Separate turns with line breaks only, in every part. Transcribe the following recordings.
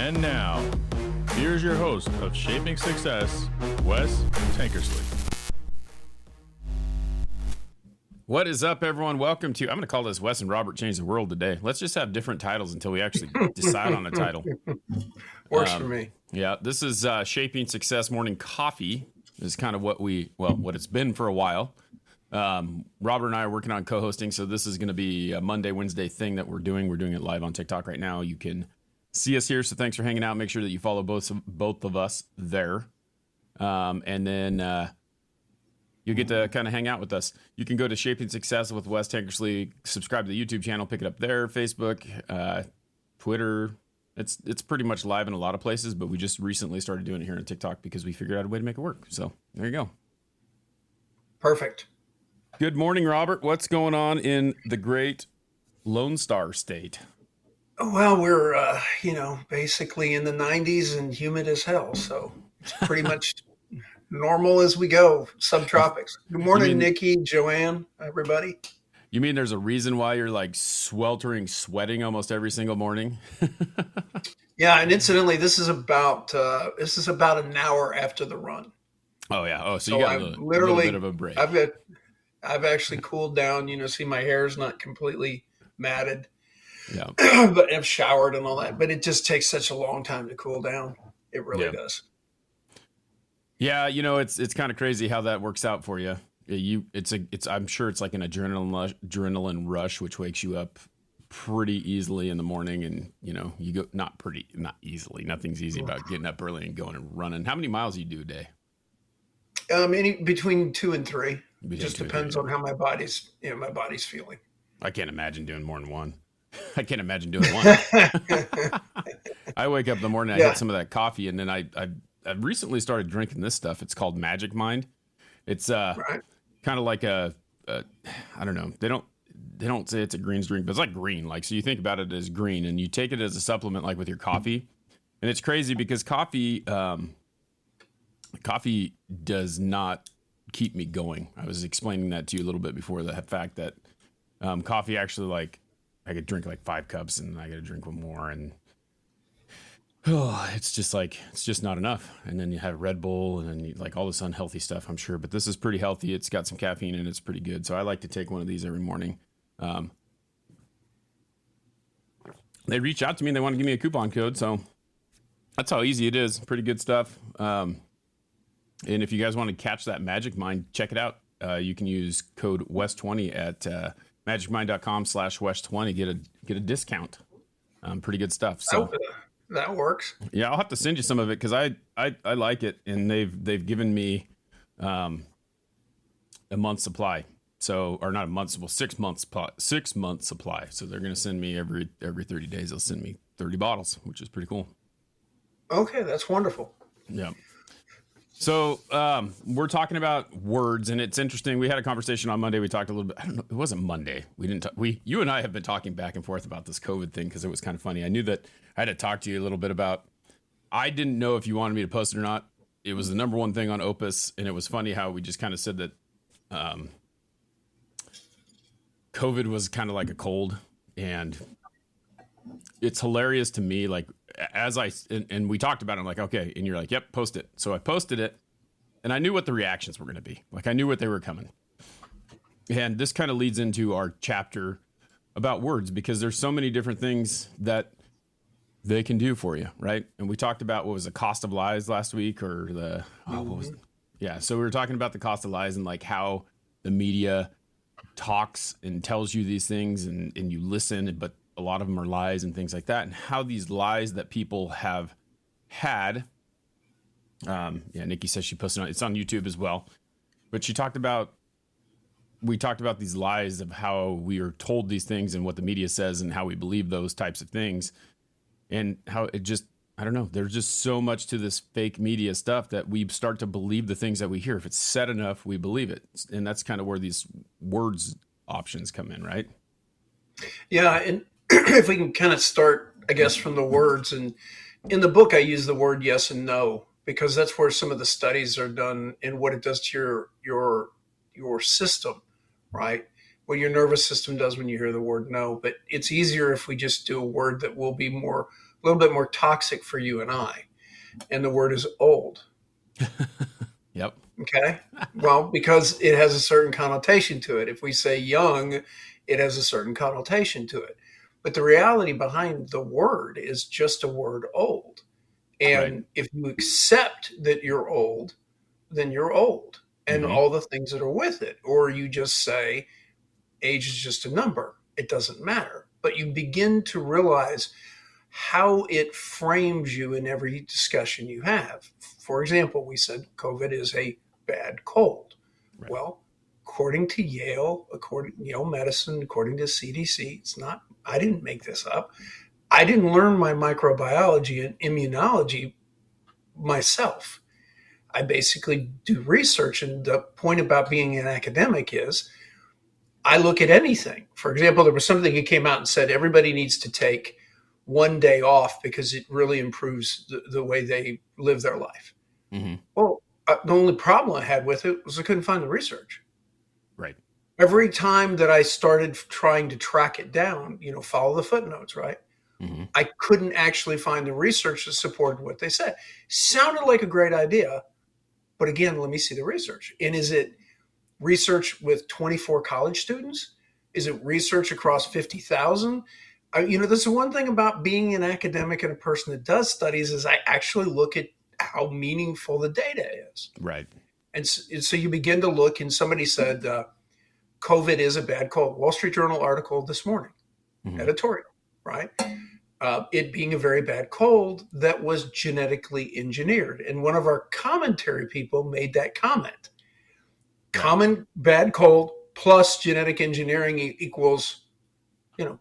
And now, here's your host of Shaping Success, Wes Tankersley. What is up, everyone? Welcome to, I'm going to call this Wes and Robert Change the World today. Let's just have different titles until we actually decide on a title.
Works for me.
Yeah, this is Shaping Success Morning Coffee. This is kind of what it's been for a while. Robert and I are working on co-hosting, so this is going to be a Monday, Wednesday thing that we're doing. We're doing it live on TikTok right now. You can see us here, so thanks for hanging out. Make sure that you follow both of us there. And then you get to kind of hang out with us. You can go to Shaping Success with Wes Tankersley, subscribe to the YouTube channel, pick it up there, Facebook, Twitter. It's pretty much live in a lot of places, but we just recently started doing it here on TikTok because we figured out a way to make it work. So there you go.
Perfect.
Good morning, Robert. What's going on in the great Lone Star State?
Well, we're, basically in the 90s and humid as hell. So it's pretty much normal as we go, subtropics. Good morning, Nikki, Joanne, everybody.
You mean there's a reason why you're like sweltering, sweating almost every single morning?
Yeah, and incidentally, this is about an hour after the run.
Oh yeah. Oh, so you got a little bit of a break.
I've actually cooled down. See, my hair's not completely matted.
Yeah.
But I've showered and all that. But it just takes such a long time to cool down. It really does.
Yeah, it's kind of crazy how that works out for you. I'm sure it's like an adrenaline rush, which wakes you up pretty easily in the morning, and you go not easily. Nothing's easy about getting up early and going and running. How many miles do you do a day?
Between 2 and 3. It just depends on how my body's feeling.
I can't imagine doing more than one. I can't imagine doing one. I wake up in the morning, I hit some of that coffee, and then I recently started drinking this stuff. It's called Magic Mind. It's kind of like I don't know. They don't say it's a greens drink, but it's like green. Like, so you think about it as green, and you take it as a supplement, like with your coffee. And it's crazy because coffee does not keep me going. I was explaining that to you a little bit before, the fact that coffee actually, like, I could drink like 5 cups and I got to drink one more, and it's just not enough. And then you have Red Bull and then you, like, all this unhealthy stuff, I'm sure. But this is pretty healthy. It's got some caffeine and it's pretty good. So I like to take one of these every morning. They reach out to me and they want to give me a coupon code. So that's how easy it is. Pretty good stuff. And if you guys want to catch that Magic Mind, check it out. You can use code WES20 at magicmind.com/WES20. Get a discount. Pretty good stuff. So
that works.
Yeah, I'll have to send you some of it because I like it, and they've given me a month's supply. So, or not a month, well, 6 months supply. So they're going to send me every 30 days. They'll send me 30 bottles, which is pretty cool.
Okay, that's wonderful.
Yeah. So we're talking about words, and it's interesting. We had a conversation on Monday. We talked a little bit. I don't know. It wasn't Monday. We didn't. You and I have been talking back and forth about this COVID thing because it was kind of funny. I knew that I had to talk to you a little bit about. I didn't know if you wanted me to post it or not. It was the number one thing on Opus, and it was funny how we just kind of said that COVID was kind of like a cold, and it's hilarious to me. Like, as and we talked about it, I'm like, okay. And you're like, yep, post it. So I posted it, and I knew what the reactions were going to be. Like, I knew what they were coming. And this kind of leads into our chapter about words, because there's so many different things that they can do for you, right? And we talked about what was the cost of lies last week, or what was it? Yeah. So we were talking about the cost of lies and like how the media talks and tells you these things, and you listen, but a lot of them are lies and things like that, and how these lies that people have had. Nikki says she posted on, it's on YouTube as well, but we talked about these lies of how we are told these things and what the media says and how we believe those types of things, and how it just, I don't know, there's just so much to this fake media stuff that we start to believe the things that we hear. If it's said enough, we believe it. And that's kind of where these words options come in, right?
Yeah. And if we can kind of start, I guess, from the words, and in the book, I use the word yes and no, because that's where some of the studies are done and what it does to your system, right? What your nervous system does when you hear the word no. But it's easier if we just do a word that will be more little bit more toxic for you and I, and the word is old.
Yep.
Okay. Well, because it has a certain connotation to it. If we say young, it has a certain connotation to it. But the reality behind the word is just a word old.
Right.
And if you accept that you're old, then you're old and
Mm-hmm.
all the things that are with it. Or you just say age is just a number, it doesn't matter. But you begin to realize how it frames you in every discussion you have. For example, we said COVID is a bad cold.
Right.
Well, according to Yale Medicine, according to CDC, it's not, I didn't make this up. I didn't learn my microbiology and immunology myself. I basically do research. And the point about being an academic is I look at anything. For example, there was something that came out and said everybody needs to take one day off because it really improves the way they live their life.
Mm-hmm.
Well, the only problem I had with it was I couldn't find the research.
Right.
Every time that I started trying to track it down, follow the footnotes, right?
Mm-hmm.
I couldn't actually find the research that supported what they said. Sounded like a great idea, but again, let me see the research. And is it research with 24 college students? Is it research across 50,000? This is one thing about being an academic and a person that does studies is I actually look at how meaningful the data is.
Right.
And so you begin to look, and somebody said, COVID is a bad cold. Wall Street Journal article this morning,
Mm-hmm.
editorial, right? It being a very bad cold that was genetically engineered. And one of our commentary people made that comment.
Right.
Common bad cold plus genetic engineering equals,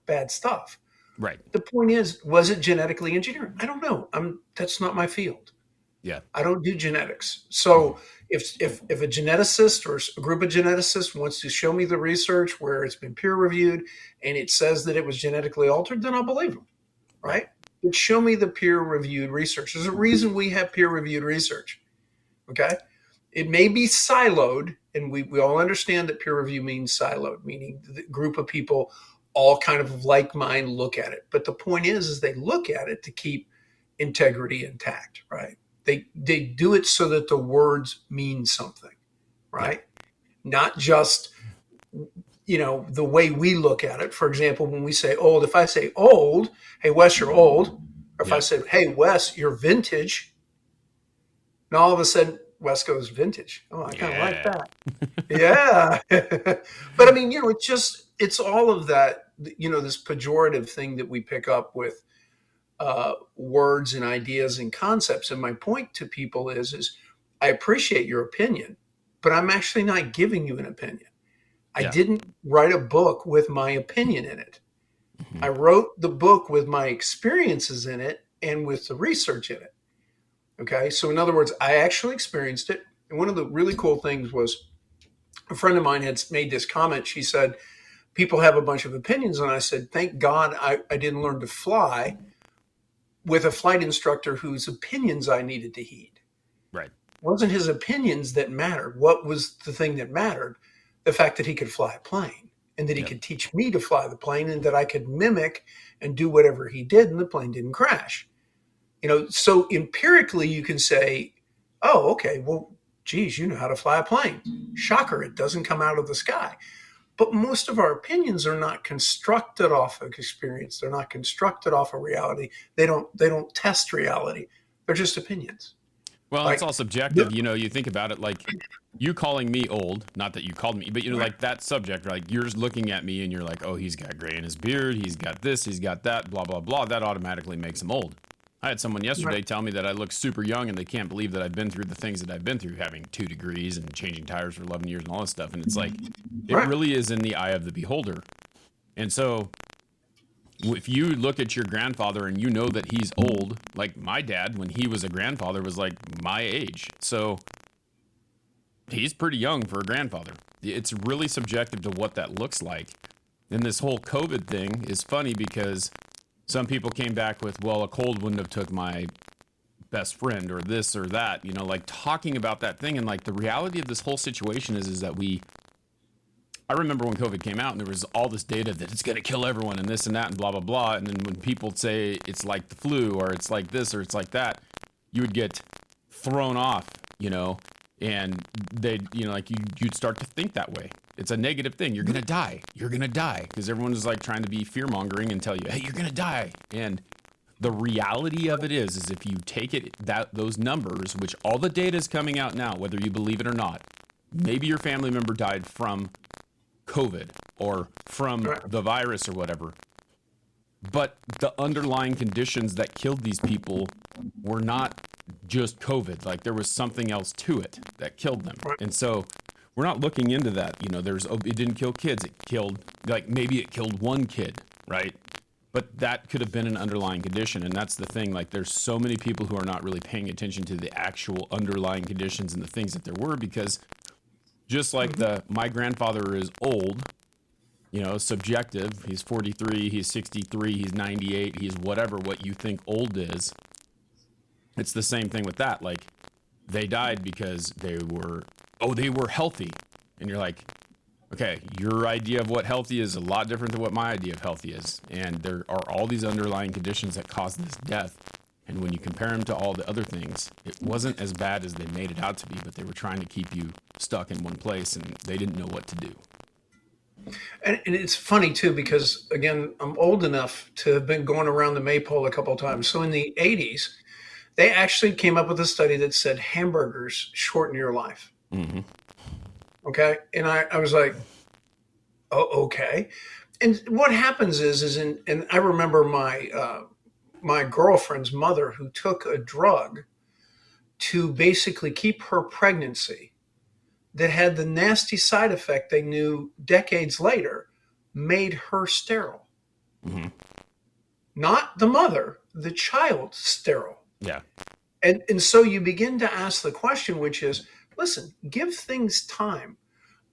bad stuff.
Right.
The point is, was it genetically engineered? I don't know. That's not my field.
Yeah.
I don't do genetics. So if a geneticist or a group of geneticists wants to show me the research where it's been peer reviewed and it says that it was genetically altered, then I'll believe them, right? But show me the peer reviewed research. There's a reason we have peer reviewed research. Okay. It may be siloed, and we all understand that peer review means siloed, meaning the group of people all kind of like mind look at it. But the point is they look at it to keep integrity intact, right? They do it so that the words mean something, right? Not just, the way we look at it. For example, when we say old, if I say old, hey, Wes, you're old. Or if I said, hey, Wes, you're vintage. And all of a sudden, Wes goes vintage. Oh, I kind of like that. Yeah. But I mean, it's all of that, this pejorative thing that we pick up with words and ideas and concepts. And my point to people is I appreciate your opinion, but I'm actually not giving you an opinion. I didn't write a book with my opinion in it. Mm-hmm. I wrote the book with my experiences in it and with the research in it. Okay. So in other words, I actually experienced it. And one of the really cool things was a friend of mine had made this comment. She said, people have a bunch of opinions. And I said, thank God I didn't learn to fly with a flight instructor whose opinions I needed to heed.
Right.
It wasn't his opinions that mattered. What was the thing that mattered? The fact that he could fly a plane and that he could teach me to fly the plane and that I could mimic and do whatever he did and the plane didn't crash. So empirically you can say, oh, okay, well, geez, you know how to fly a plane. Shocker, it doesn't come out of the sky. But most of our opinions are not constructed off of experience. They're not constructed off of reality. They don't test reality. They're just opinions.
Well, it's all subjective. You think about it like you calling me old, not that you called me, but like that subject, like you're just looking at me and you're like, oh, he's got gray in his beard. He's got this, he's got that, blah, blah, blah. That automatically makes him old. I had someone yesterday tell me that I look super young and they can't believe that I've been through the things that I've been through, having 2 degrees and changing tires for 11 years and all this stuff. And it's like, it really is in the eye of the beholder. And so if you look at your grandfather and you know that he's old, like my dad, when he was a grandfather, was like my age. So he's pretty young for a grandfather. It's really subjective to what that looks like. And this whole COVID thing is funny because some people came back with, well, a cold wouldn't have took my best friend or this or that, like talking about that thing. And like the reality of this whole situation is that we I remember when COVID came out and there was all this data that it's going to kill everyone and this and that and blah, blah, blah. And then when people say it's like the flu or it's like this or it's like that, you would get thrown off, and they'd, like you'd start to think that way. It's a negative thing. You're going to die. You're going to die, because everyone is like trying to be fear mongering and tell you, hey, you're going to die. And the reality of it is if you take those numbers, which all the data is coming out now, whether you believe it or not, maybe your family member died from COVID or from the virus or whatever. But the underlying conditions that killed these people were not just COVID. Like there was something else to it that killed them. And so we're not looking into that. It didn't kill kids. It killed, maybe it killed one kid, right? But that could have been an underlying condition. And that's the thing. Like there's so many people who are not really paying attention to the actual underlying conditions and the things that there were, because just like my grandfather is old, subjective. He's 43, he's 63, he's 98, he's whatever what you think old is. It's the same thing with that. Like they died because they were healthy. And you're like, okay, your idea of what healthy is a lot different than what my idea of healthy is. And there are all these underlying conditions that cause this death. And when you compare them to all the other things, it wasn't as bad as they made it out to be, but they were trying to keep you stuck in one place and they didn't know what to do.
And it's funny too, because again, I'm old enough to have been going around the maypole a couple of times. So in the 80s, they actually came up with a study that said hamburgers shorten your life.
Mm-hmm.
Okay. And I was like, oh, okay. And what happens and I remember my girlfriend's mother, who took a drug to basically keep her pregnancy, that had the nasty side effect they knew decades later made her sterile.
Mm-hmm.
Not the mother, the child sterile.
Yeah.
And so you begin to ask the question, which is, listen, give things time.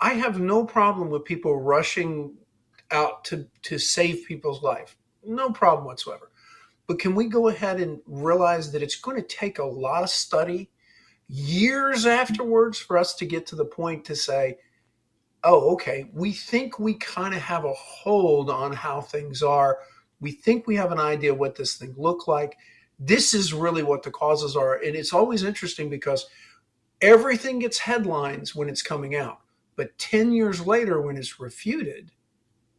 I have no problem with people rushing out to save people's life. No problem whatsoever. But can we go ahead and realize that it's going to take a lot of study years afterwards for us to get to the point to say, oh, okay, we think we kind of have a hold on how things are. We think we have an idea what this thing looked like. This is really what the causes are. And it's always interesting because everything gets headlines when it's coming out. But 10 years later, when it's refuted,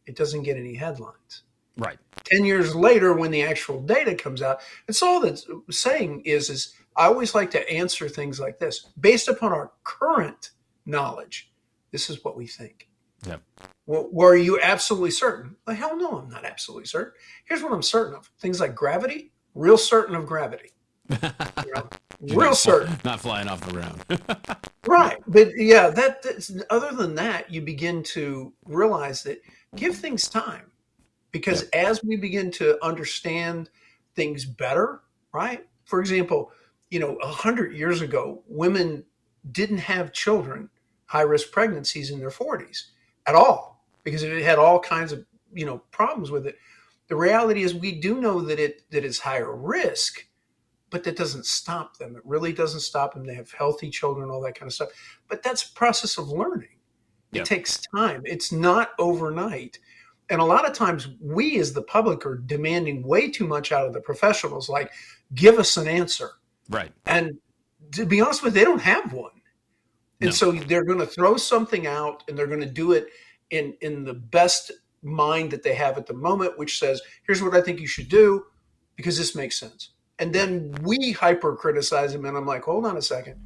it doesn't get any headlines.
Right.
10 years later, when the actual data comes out, it's all that's saying is I always like to answer things like this. Based upon our current knowledge, this is what we think.
Yep.
Well, were you absolutely certain? Well, hell no, I'm not absolutely certain. Here's what I'm certain of. Things like gravity, real certain of gravity. Real certain.
Not flying off the ground.
Right. But yeah, that's, other than that, you begin to realize that give things time. Because as we begin to understand things better, right? For example, 100 years ago, women didn't have children, high-risk pregnancies in their 40s at all, because it had all kinds of, problems with it. The reality is we do know that it is higher risk, but that doesn't stop them. It really doesn't stop them. They have healthy children, all that kind of stuff. But that's a process of learning. It takes time. It's not overnight. And a lot of times we as the public are demanding way too much out of the professionals, like give us an answer.
Right.
And to be honest with you, they don't have one. And so they're going to throw something out and they're going to do it in the best mind that they have at the moment, which says, here's what I think you should do because this makes sense. And then we hyper criticize them. And I'm like, hold on a second.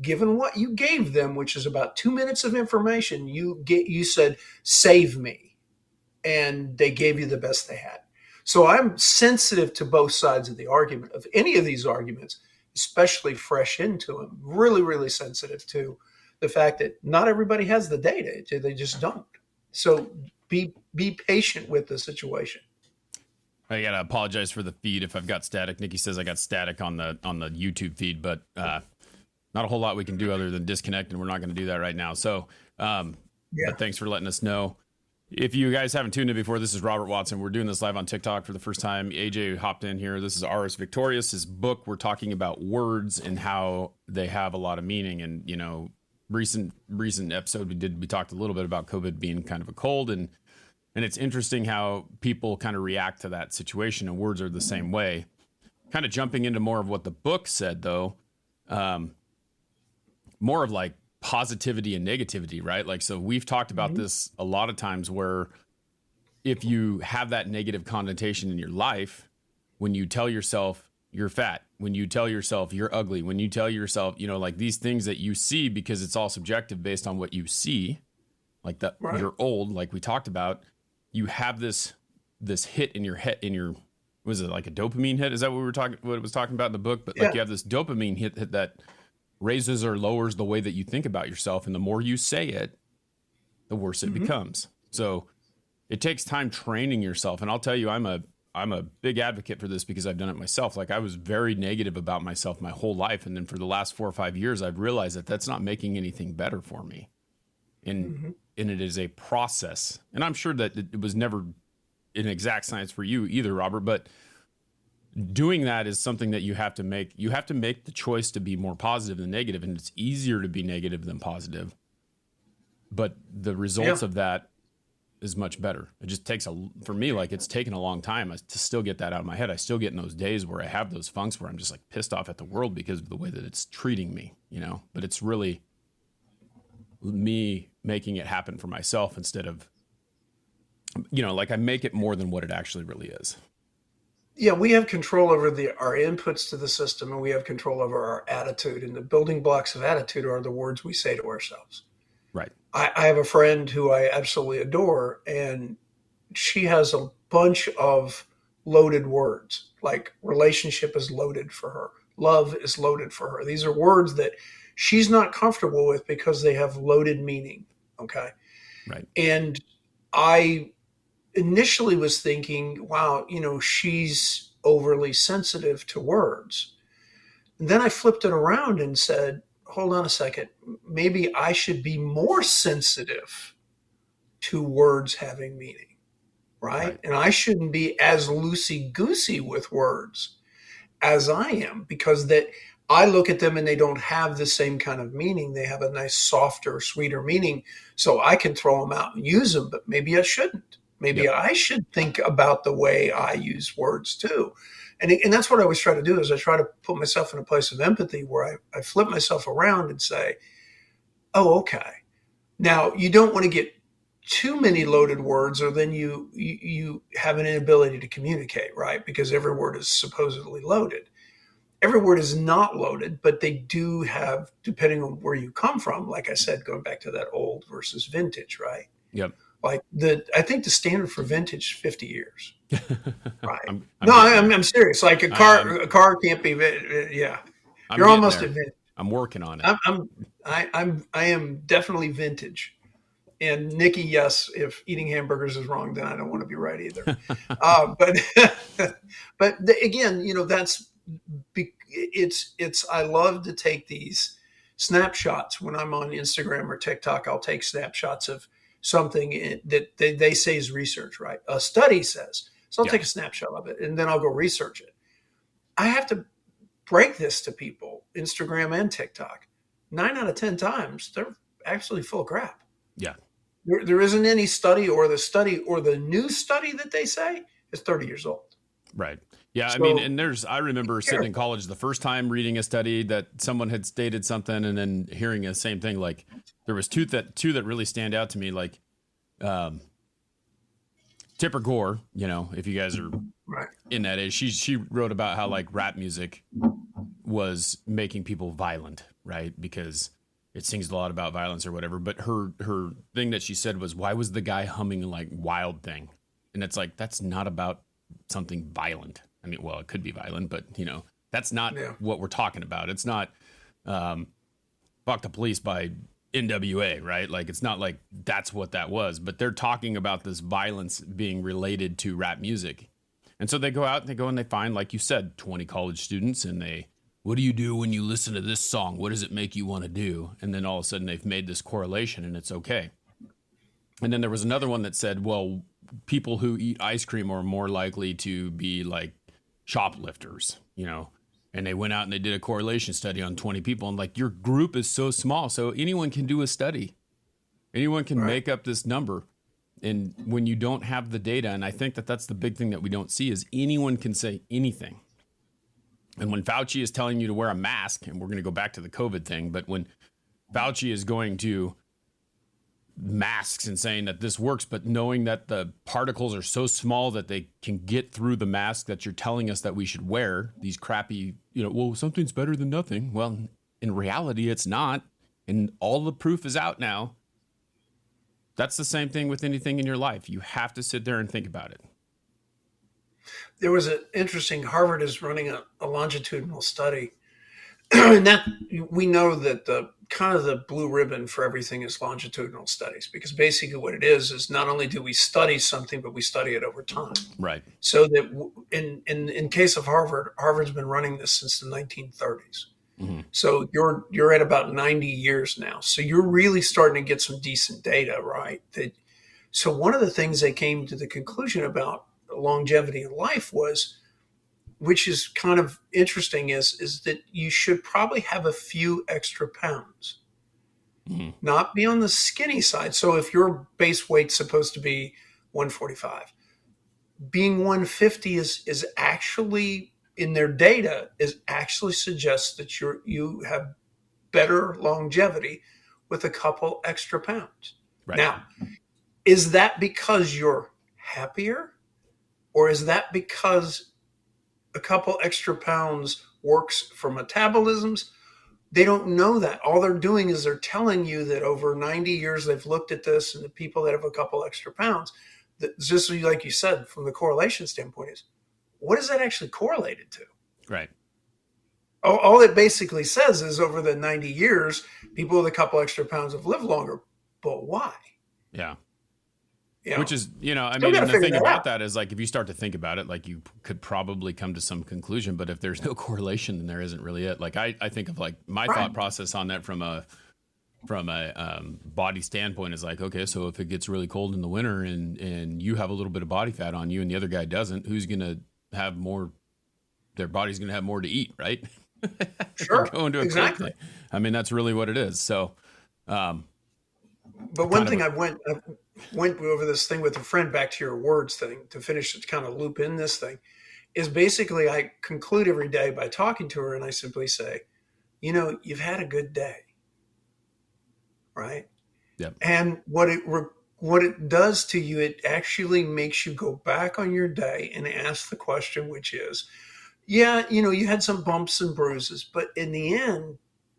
Given what you gave them, which is about 2 minutes of information, you said, save me. And they gave you the best they had. So I'm sensitive to both sides of the argument, of any of these arguments, especially fresh into them, really, really sensitive to the fact that not everybody has the data. They just don't. So be patient with the situation.
I got to apologize for the feed if I've got static. Nikki says I got static on the YouTube feed, but not a whole lot we can do other than disconnect, and we're not going to do that right now. So but thanks for letting us know. If you guys haven't tuned in before, this is Robert Watson. We're doing this live on TikTok for the first time. AJ hopped in here. This is Ars Victorious, his book. We're talking about words and how they have a lot of meaning. And, recent episode we talked a little bit about COVID being kind of a cold, and it's interesting how people kind of react to that situation, and words are the same way. Kind of jumping into more of what the book said, though, more of like positivity and negativity, right? Like, so we've talked about this a lot of times, where if you have that negative connotation in your life, when you tell yourself you're fat, when you tell yourself you're ugly, when you tell yourself, like these things that you see, because it's all subjective based on what you see, like that you're old, like we talked about, you have this hit in your head, was it like a dopamine hit? Is that what it was talking about in the book? But like you have this dopamine hit that raises or lowers the way that you think about yourself. And the more you say it, the worse it becomes. So it takes time training yourself. And I'll tell you, I'm a big advocate for this because I've done it myself. Like, I was very negative about myself my whole life. And then for the last 4 or 5 years, I've realized that that's not making anything better for me. And it is a process. And I'm sure that it was never an exact science for you either, Robert, but doing that is something that you have to make. You have to make the choice to be more positive than negative. And it's easier to be negative than positive. But the results of that is much better. It just takes for me, like, it's taken a long time to still get that out of my head. I still get in those days where I have those funks where I'm just like pissed off at the world because of the way that it's treating me, but it's really me making it happen for myself instead of, like, I make it more than what it actually really is.
Yeah, we have control over our inputs to the system, and we have control over our attitude. And the building blocks of attitude are the words we say to ourselves.
Right.
I have a friend who I absolutely adore, and she has a bunch of loaded words. Like, relationship is loaded for her. Love is loaded for her. These are words that she's not comfortable with because they have loaded meaning. Okay.
Right.
And I initially was thinking, wow, she's overly sensitive to words. And then I flipped it around and said, hold on a second, maybe I should be more sensitive to words having meaning, right? And I shouldn't be as loosey-goosey with words as I am, because that I look at them and they don't have the same kind of meaning. They have a nice, softer, sweeter meaning. So I can throw them out and use them, but maybe I shouldn't. Maybe I should think about the way I use words too. And that's what I always try to do, is I try to put myself in a place of empathy where I flip myself around and say, oh, okay. Now, you don't want to get too many loaded words, or then you have an inability to communicate, right? Because every word is supposedly loaded. Every word is not loaded, but they do have, depending on where you come from, like I said, going back to that old versus vintage, right?
Yep.
Like I think the standard for vintage is 50 years. Right. I'm serious. Like a car can't be. Yeah. You're almost at vintage.
I'm working on it.
I am definitely vintage. And Nikki, yes, if eating hamburgers is wrong, then I don't want to be right either. But again, I love to take these snapshots when I'm on Instagram or TikTok. I'll take snapshots of something that they say is research, right? A study says. So I'll take a snapshot of it and then I'll go research it. I have to break this to people, Instagram and TikTok. 9 out of 10 times, they're actually full of crap.
Yeah.
There isn't any study or the new study that they say is 30 years old.
Right. Yeah. So, I remember sitting in college the first time reading a study that someone had stated something and then hearing the same thing. Like, there was two that really stand out to me. Like, Tipper Gore, if you guys are in that age, she wrote about how, like, rap music was making people violent, right? Because it sings a lot about violence or whatever. But her thing that she said was, why was the guy humming like Wild Thing? And it's like, that's not about something violent. I mean, well, it could be violent, but that's not what we're talking about. It's not Fuck the Police by NWA, right? Like, it's not like that's what that was, but they're talking about this violence being related to rap music. And so they go out and they find, like you said, 20 college students, and what do you do when you listen to this song? What does it make you want to do? And then all of a sudden they've made this correlation and it's okay. And then there was another one that said, well, people who eat ice cream are more likely to be like shoplifters, and And they went out and they did a correlation study on 20 people. And like, your group is so small. So anyone can do a study. Anyone can make up this number. And when you don't have the data, and I think that that's the big thing that we don't see, is anyone can say anything. And when Fauci is telling you to wear a mask, and we're going to go back to the COVID thing, but when Fauci is going to masks and saying that this works, but knowing that the particles are so small that they can get through the mask that you're telling us that we should wear, these crappy, well, something's better than nothing. Well, in reality, it's not. And all the proof is out now. That's the same thing with anything in your life. You have to sit there and think about it.
There was an interesting, Harvard is running a longitudinal study. And that we know that the kind of the blue ribbon for everything is longitudinal studies, because basically what it is not only do we study something, but we study it over time.
Right.
So that in case of Harvard, Harvard's been running this since the 1930s. Mm-hmm. So you're at about 90 years now. So you're really starting to get some decent data, right? So one of the things they came to the conclusion about longevity in life was, which is kind of interesting, is that you should probably have a few extra pounds, not be on the skinny side. So if your base weight's supposed to be 145, being 150 is actually, in their data, is actually suggests that you have better longevity with a couple extra pounds. Right. Now, is that because you're happier, or is that because a couple extra pounds works for metabolisms? They don't know that. All they're doing is they're telling you that over 90 years they've looked at this, and the people that have a couple extra pounds, that just like you said, from the correlation standpoint, is what is that actually correlated to?
Right.
All it basically says is over the 90 years, people with a couple extra pounds have lived longer. But why?
Yeah.
Yeah.
Which is, I mean, and the thing about that is, like, if you start to think about it, like, you could probably come to some conclusion, but if there's no correlation, then there isn't really it. Like, I think of, like, my thought process on that from a body standpoint is like, okay, so if it gets really cold in the winter and you have a little bit of body fat on you and the other guy doesn't, who's going to have more? Their body's going to have more to eat, right?
Sure.
Go into exactly. I mean, that's really what it is. So,
but one thing I went over this thing with a friend, back to your words thing, to finish, to kind of loop in this thing, is basically I conclude every day by talking to her, and I simply say, you've had a good day, right?
Yep.
And what it does to you, it actually makes you go back on your day and ask the question, which is, you had some bumps and bruises, but in the end,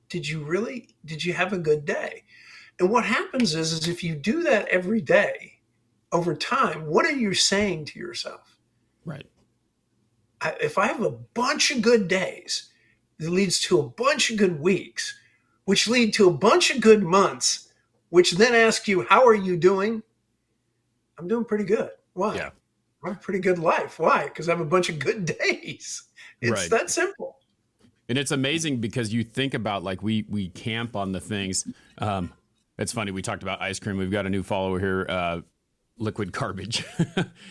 did you have a good day? And what happens is if you do that every day over time, what are you saying to yourself?
Right.
If I have a bunch of good days, it leads to a bunch of good weeks, which lead to a bunch of good months, which then ask you, how are you doing? I'm doing pretty good. Why?
Yeah.
I have a pretty good life. Why? Because I have a bunch of good days. It's that simple.
And it's amazing because you think about, like, we camp on the things. It's funny. We talked about ice cream. We've got a new follower here, Liquid Garbage.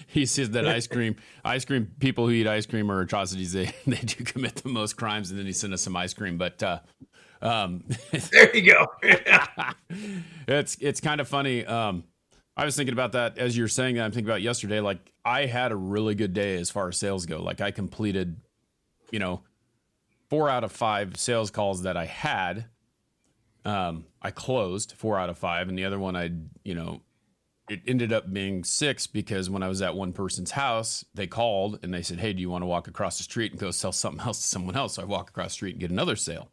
He says that ice cream people who eat ice cream are atrocities. They do commit the most crimes. And then he sent us some ice cream. But
there you go.
It's kind of funny. I was thinking about that as you're saying that. I'm thinking about yesterday. Like, I had a really good day as far as sales go. Like, I completed, 4 out of 5 sales calls that I had. I closed 4 out of 5, and the other one it ended up being 6 because when I was at one person's house, they called and they said, "Hey, do you want to walk across the street and go sell something else to someone else?" So I walk across the street and get another sale.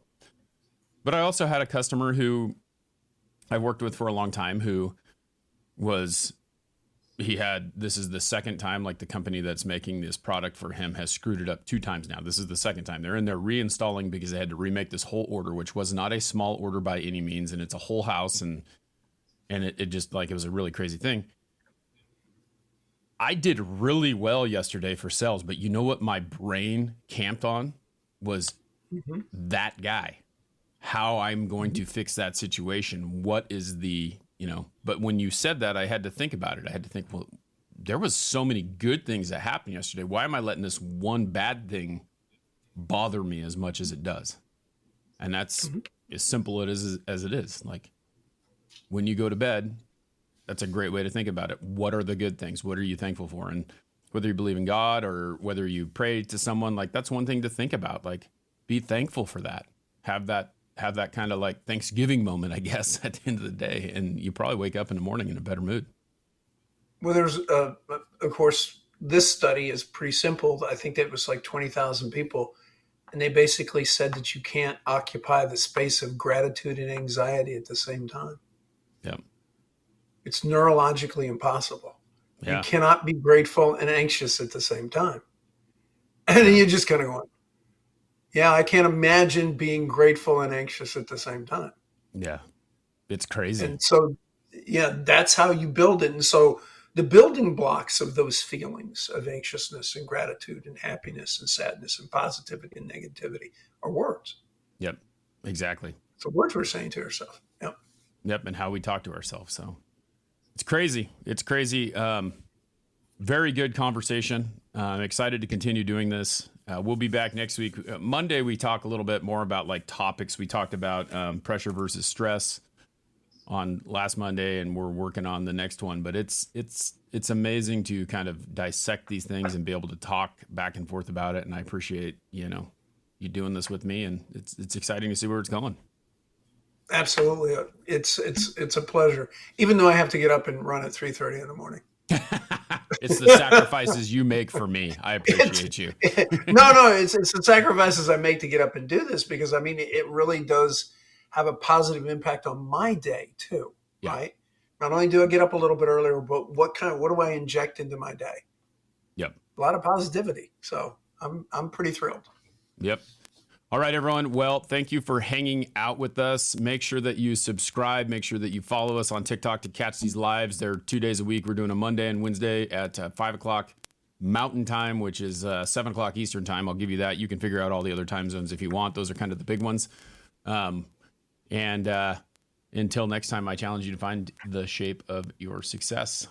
But I also had a customer who I've worked with for a long time who this is the second time, like, the company that's making this product for him has screwed it up 2 times now. This is the second time. They're in there reinstalling because they had to remake this whole order, which was not a small order by any means. And it's a whole house. And it just, like, it was a really crazy thing. I did really well yesterday for sales, but you know what my brain camped on was that guy, how I'm going to fix that situation. What is the, but when you said that, I had to think about it. I had to think, well, there was so many good things that happened yesterday. Why am I letting this one bad thing bother me as much as it does. And that's as simple as it is. Like when you go to bed, that's a great way to think about it. What are the good things? What are you thankful for? And whether you believe in God or whether you pray to someone, like that's one thing to think about. Like be thankful for that. Have that kind of like Thanksgiving moment, I guess, at the end of the day. And you probably wake up in the morning in a better mood.
Well, there's, of course, this study is pretty simple. I think that was like 20,000 people. And they basically said that you can't occupy the space of gratitude and anxiety at the same time.
Yeah.
It's neurologically impossible.
Yeah.
You cannot be grateful and anxious at the same time. And then you're just kind of going, yeah, I can't imagine being grateful and anxious at the same time.
Yeah. It's crazy.
And so, yeah, that's how you build it. And so the building blocks of those feelings of anxiousness and gratitude and happiness and sadness and positivity and negativity are words.
Yep, exactly.
So words we're saying to ourselves. Yep.
Yep, and how we talk to ourselves. So it's crazy. It's crazy. Very good conversation. I'm excited to continue doing this. We'll be back next week. Monday, we talk a little bit more about like topics. We talked about pressure versus stress on last Monday, and we're working on the next one. But it's amazing to kind of dissect these things and be able to talk back and forth about it. And I appreciate you doing this with me, and it's exciting to see where it's going.
Absolutely, it's a pleasure. Even though I have to get up and run at 3:30 in the morning.
It's the sacrifices you make for me. I appreciate you.
No, it's the sacrifices I make to get up and do this, because I mean it really does have a positive impact on my day too, yeah. Right? Not only do I get up a little bit earlier, but what do I inject into my day?
Yep.
A lot of positivity. So I'm pretty thrilled.
Yep. All right, everyone. Well, thank you for hanging out with us. Make sure that you subscribe. Make sure that you follow us on TikTok to catch these lives. They're 2 days a week. We're doing a Monday and Wednesday at 5 o'clock Mountain Time, which is 7 o'clock Eastern Time. I'll give you that. You can figure out all the other time zones if you want. Those are kind of the big ones. And until next time, I challenge you to find the shape of your success.